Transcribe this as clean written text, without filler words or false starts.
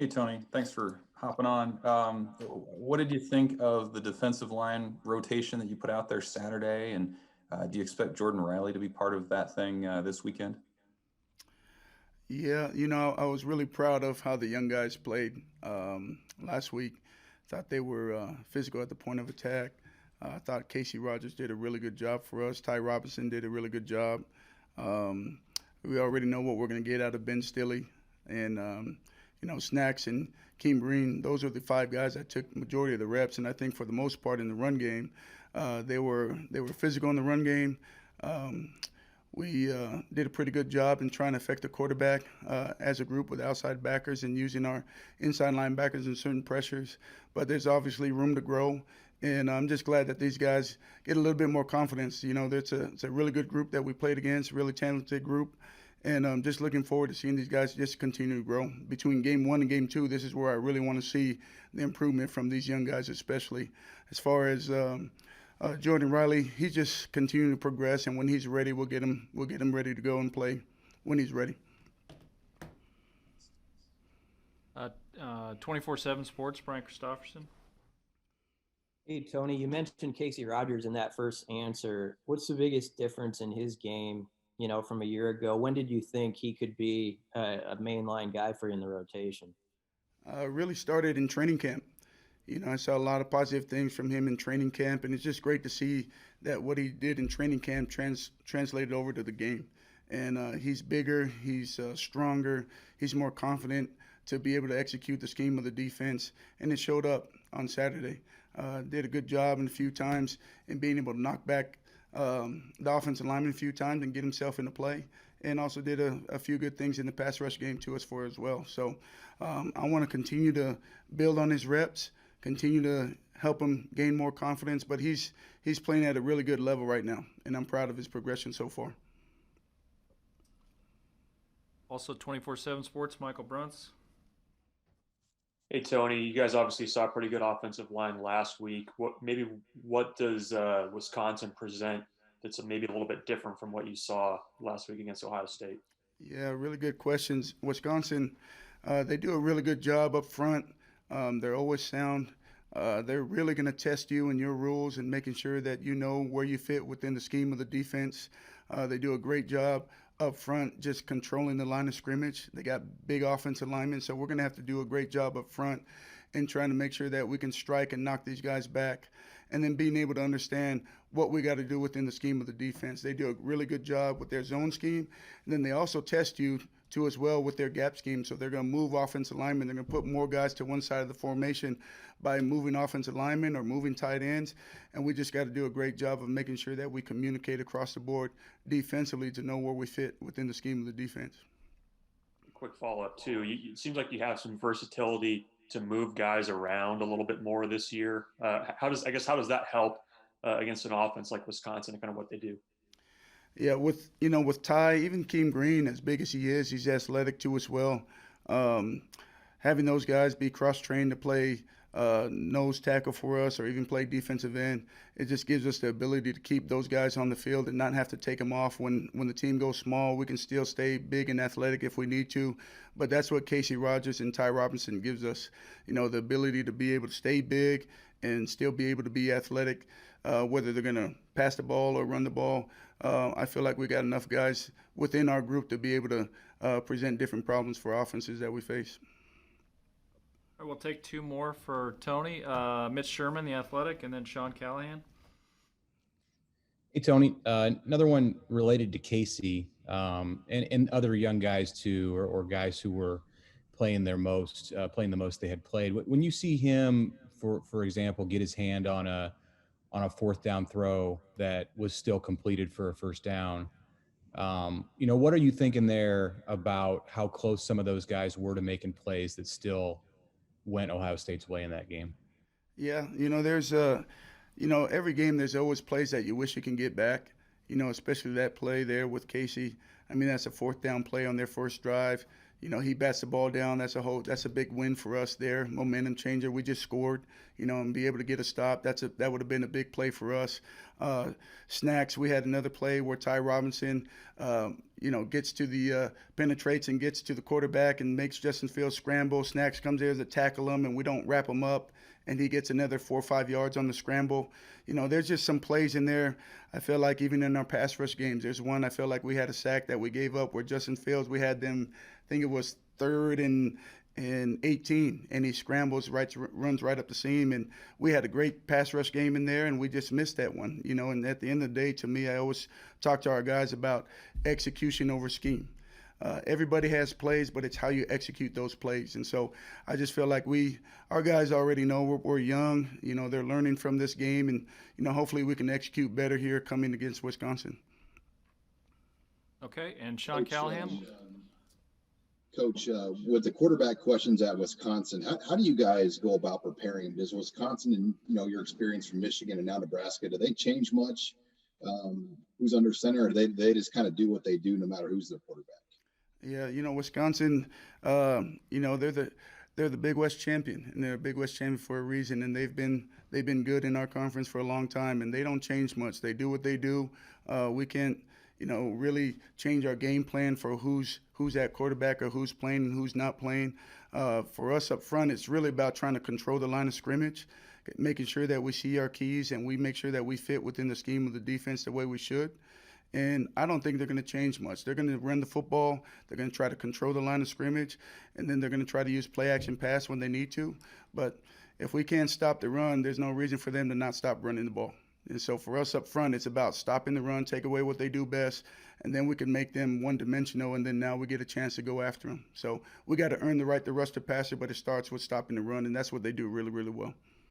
Hey, Tony, thanks for hopping on. What did you think of the defensive line rotation that you put out there Saturday? And do you expect Jordan Riley to be part of that thing this weekend? Yeah, I was really proud of how the young guys played last week. Thought they were physical at the point of attack. I thought Casey Rogers did a really good job for us. Ty Robinson did a really good job. Um, we already know what we're going to get out of Ben Stilley and Snacks and Keem Green. Those are the five guys that took majority of the reps, and I think for the most part in the run game, they were physical in the run game. Um, we did a pretty good job in trying to affect the quarterback as a group with outside backers and using our inside linebackers in certain pressures. But there's obviously room to grow, and I'm just glad that these guys get a little bit more confidence. It's a really good group that we played against, really talented group, and I'm just looking forward to seeing these guys just continue to grow. Between game one and game two, this is where I really want to see the improvement from these young guys, especially as far as Jordan Riley. He's just continuing to progress, and when he's ready, we'll get him ready to go and play when he's ready. 24/7 Sports, Brian Christopherson. Hey, Tony, you mentioned Casey Rogers in that first answer. What's the biggest difference in his game, from a year ago? When did you think he could be a mainline guy for you in the rotation? Really started in training camp. I saw a lot of positive things from him in training camp, and it's just great to see that what he did in training camp translated over to the game. And he's bigger, he's stronger, he's more confident to be able to execute the scheme of the defense, and it showed up on Saturday. Did a good job in a few times in being able to knock back the offensive lineman a few times and get himself into play. And also did a few good things in the pass rush game to us for as well. So I want to continue to build on his reps, continue to help him gain more confidence. But he's playing at a really good level right now, and I'm proud of his progression so far. Also 24/7 Sports, Michael Bruns. Hey Tony, you guys obviously saw a pretty good offensive line last week. What does Wisconsin present that's maybe a little bit different from what you saw last week against Ohio State? Yeah, really good questions. Wisconsin, they do a really good job up front. They're always sound. They're really going to test you and your rules and making sure that you know where you fit within the scheme of the defense. They do a great job up front just controlling the line of scrimmage. They got big offensive linemen, so we're going to have to do a great job up front in trying to make sure that we can strike and knock these guys back. And then being able to understand what we got to do within the scheme of the defense. They do a really good job with their zone scheme. And then they also test you too as well with their gap scheme. So they're going to move offensive linemen. They're going to put more guys to one side of the formation by moving offensive linemen or moving tight ends. And we just got to do a great job of making sure that we communicate across the board defensively to know where we fit within the scheme of the defense. Quick follow up too. It seems like you have some versatility to move guys around a little bit more this year. How does that help against an offense like Wisconsin and kind of what they do? Yeah, with Ty, even Keem Green, as big as he is, he's athletic too as well. Um, Having those guys be cross-trained to play nose tackle for us or even play defensive end, it just gives us the ability to keep those guys on the field and not have to take them off when the team goes small. We can still stay big and athletic if we need to, but that's what Casey Rogers and Ty Robinson gives us, the ability to be able to stay big and still be able to be athletic, whether they're going to pass the ball or run the ball. I feel like we got enough guys within our group to be able to present different problems for offenses that we face. All right, we'll take two more for Tony. Mitch Sherman, the Athletic, and then Sean Callahan. Hey, Tony. Another one related to Casey and other young guys too, or guys who were playing the most they had played. When you see him, for example, get his hand on a fourth down throw that was still completed for a first down, what are you thinking there about how close some of those guys were to making plays that still went Ohio State's way in that game? Yeah, there's every game there's always plays that you wish you can get back. Especially that play there with Casey. I mean, that's a fourth down play on their first drive. He bats the ball down. That's a big win for us there. Momentum changer. We just scored, and be able to get a stop. That would have been a big play for us. Snacks. We had another play where Ty Robinson, gets to the penetrates and gets to the quarterback and makes Justin Fields scramble. Snacks comes there to tackle him, and we don't wrap him up, and he gets another 4 or 5 yards on the scramble. There's just some plays in there. I feel like even in our pass rush games, there's one I feel like we had a sack that we gave up where Justin Fields, we had them, I think it was 3rd and 18, and he scrambles, runs right up the seam, and we had a great pass rush game in there, and we just missed that one. And at the end of the day, to me, I always talk to our guys about execution over scheme. Everybody has plays, but it's how you execute those plays. And so I just feel like our guys already know we're young. They're learning from this game, and hopefully we can execute better here coming against Wisconsin. Okay, and Sean Callahan. Coach, with the quarterback questions at Wisconsin, how do you guys go about preparing? Does Wisconsin and your experience from Michigan and now Nebraska, do they change much? Who's under center, or they just kind of do what they do no matter who's their quarterback? Yeah, Wisconsin, they're the Big West champion, and they're a Big West champion for a reason, and they've been good in our conference for a long time, and they don't change much. They do what they do. We can't, really change our game plan for who's at quarterback or who's playing and who's not playing. For us up front, it's really about trying to control the line of scrimmage, making sure that we see our keys and we make sure that we fit within the scheme of the defense the way we should. And I don't think they're going to change much. They're going to run the football. They're going to try to control the line of scrimmage, and then they're going to try to use play-action pass when they need to. But if we can't stop the run, there's no reason for them to not stop running the ball. And so for us up front, it's about stopping the run, take away what they do best, and then we can make them one-dimensional, and then now we get a chance to go after them. So we got to earn the right to rush the passer, but it starts with stopping the run, and that's what they do really, really well.